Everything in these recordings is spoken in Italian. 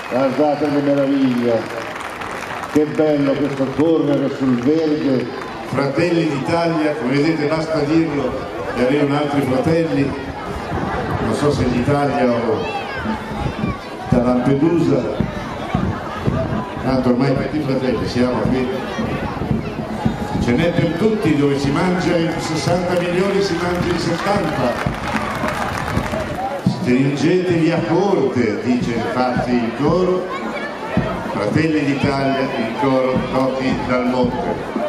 Guardate che meraviglia, che bello questo correre sul verde. Fratelli d'Italia, come vedete basta dirlo, e avevano altri fratelli, non so se d'Italia o da Lampedusa, tanto ormai tutti fratelli siamo qui, ce n'è per tutti, dove si mangia in 60 milioni si mangia in 70. Stringetevi a corte, dice infatti il coro, Fratelli d'Italia, il coro Totti dal Monte.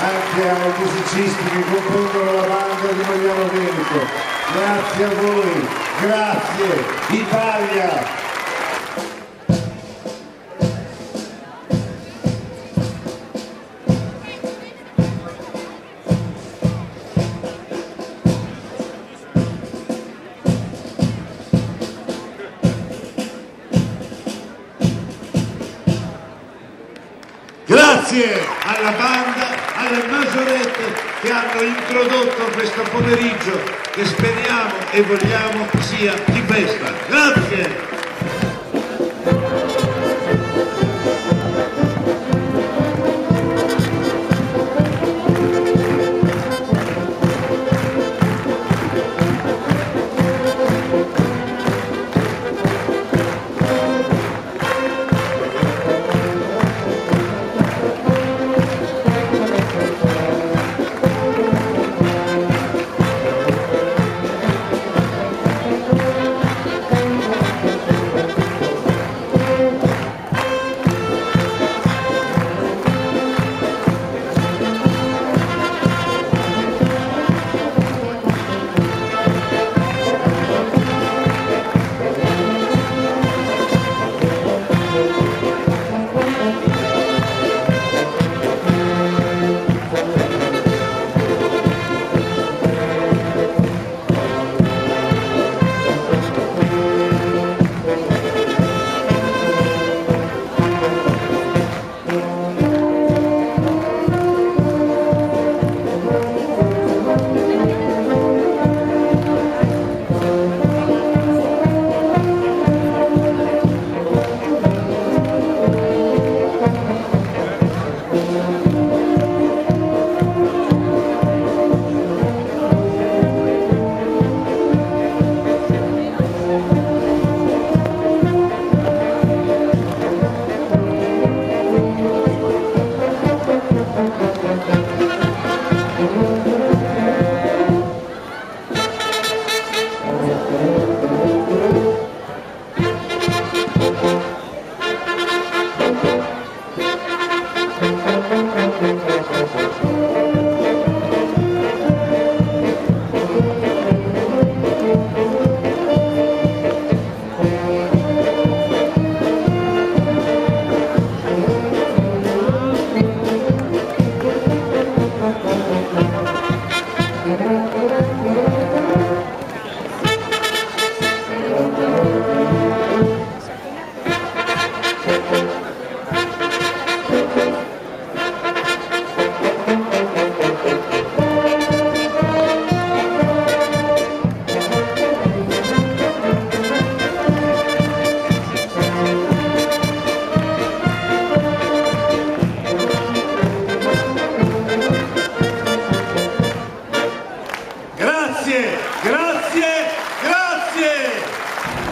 Anche ai musicisti che compongono la banda di Mariano Veneto, grazie a voi, grazie Italia! Grazie alla banda, alle maggiorette che hanno introdotto questo pomeriggio che speriamo e vogliamo sia di festa. Grazie!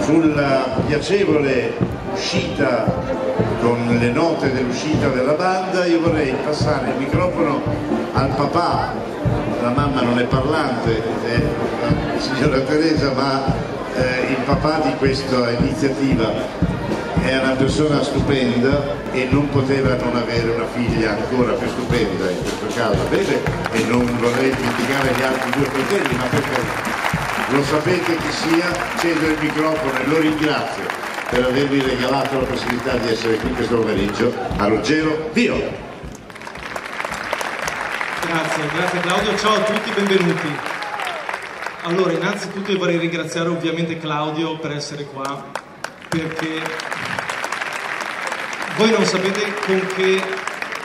sulla piacevole uscita, con le note dell'uscita della banda, io vorrei passare il microfono al papà. La mamma non è parlante, è la signora Teresa, ma il papà di questa iniziativa è una persona stupenda e non poteva non avere una figlia ancora più stupenda in questo caso, Bebe, e non vorrei dimenticare gli altri due fratelli, ma perché lo sapete chi sia, cedo il microfono e lo ringrazio per avermi regalato la possibilità di essere qui questo pomeriggio, a Ruggero Pio. Grazie Claudio, ciao a tutti, benvenuti. Allora, innanzitutto io vorrei ringraziare ovviamente Claudio per essere qua, perché voi non sapete con che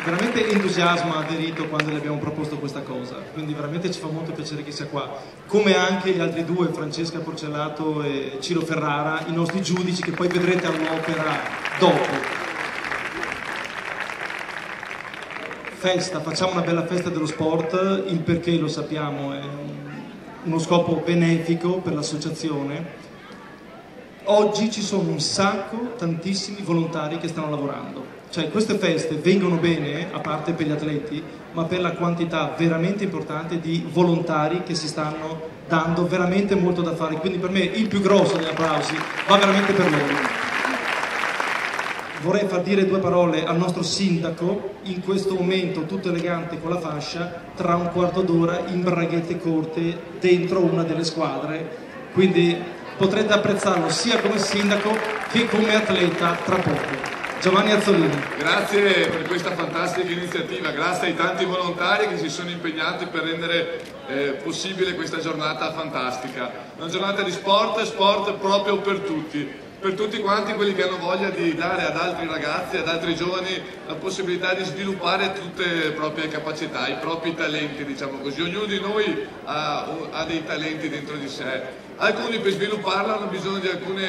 veramente entusiasmo ha aderito quando le abbiamo proposto questa cosa, quindi veramente ci fa molto piacere che sia qua, come anche gli altri due, Francesca Porcellato e Ciro Ferrara, i nostri giudici che poi vedrete all'opera dopo. Festa, facciamo una bella festa dello sport, il perché lo sappiamo, è uno scopo benefico per l'associazione. Oggi ci sono un sacco, tantissimi volontari che stanno lavorando, cioè queste feste vengono bene, a parte per gli atleti, ma per la quantità veramente importante di volontari che si stanno dando veramente molto da fare, quindi per me il più grosso degli applausi va veramente per loro. Vorrei far dire due parole al nostro sindaco, in questo momento tutto elegante con la fascia, tra un quarto d'ora in braghette corte dentro una delle squadre, quindi potrete apprezzarlo sia come sindaco che come atleta tra poco. Giovanni Azzolini. Grazie per questa fantastica iniziativa, grazie ai tanti volontari che si sono impegnati per rendere possibile questa giornata fantastica. Una giornata di sport proprio per tutti quanti quelli che hanno voglia di dare ad altri ragazzi, ad altri giovani la possibilità di sviluppare tutte le proprie capacità, i propri talenti, diciamo così. Ognuno di noi ha dei talenti dentro di sé. Alcuni per svilupparla hanno bisogno di alcuni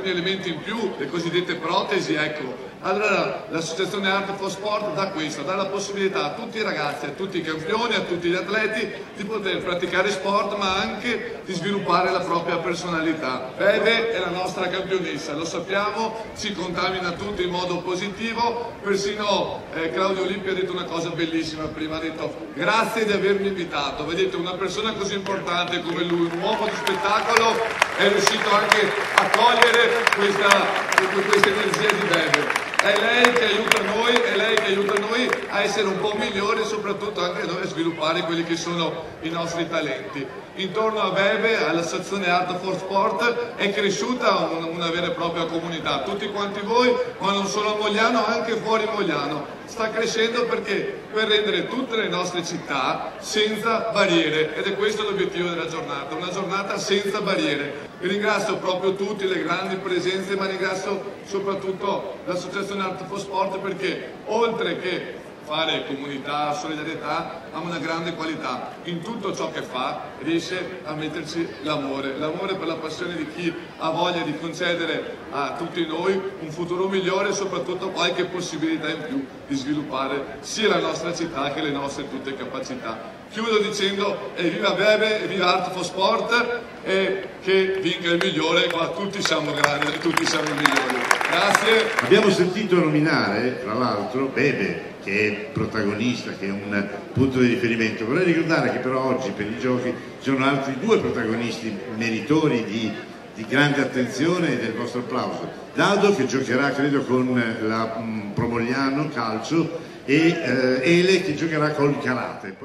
elementi in più, le cosiddette protesi, ecco. Allora l'associazione Art for Sport dà questo, dà la possibilità a tutti i ragazzi, a tutti i campioni, a tutti gli atleti di poter praticare sport ma anche di sviluppare la propria personalità. Bebe è la nostra campionessa, lo sappiamo, ci contamina tutti in modo positivo, persino Claudio Lippi ha detto una cosa bellissima prima, ha detto grazie di avermi invitato, vedete una persona così importante come lui, un uomo di spettacolo, è riuscito anche a cogliere questa energia di Bebe. È lei che aiuta noi a essere un po' migliori e soprattutto anche noi a sviluppare quelli che sono i nostri talenti. Intorno a Bebe, all'associazione Art for Sport, è cresciuta una vera e propria comunità. Tutti quanti voi, ma non solo a Mogliano, anche fuori Mogliano. Sta crescendo perché? Per rendere tutte le nostre città senza barriere, ed è questo l'obiettivo della giornata, una giornata senza barriere. E ringrazio proprio tutti, le grandi presenze, ma ringrazio soprattutto l'associazione Art for Sport perché oltre che fare comunità, solidarietà, ha una grande qualità. In tutto ciò che fa riesce a metterci l'amore per la passione di chi ha voglia di concedere a tutti noi un futuro migliore e soprattutto qualche possibilità in più di sviluppare sia la nostra città che le nostre tutte capacità. Chiudo dicendo evviva Bebe, evviva Art for Sport e che vinca il migliore, qua tutti siamo grandi e tutti siamo i migliori. Grazie. Abbiamo sentito nominare, tra l'altro, Bebe, che è protagonista, che è un punto di riferimento. Vorrei ricordare che però oggi per i giochi ci sono altri due protagonisti meritori di grande attenzione e del vostro applauso. Dado, che giocherà credo con la Promogliano Calcio, e Ele, che giocherà col Karate.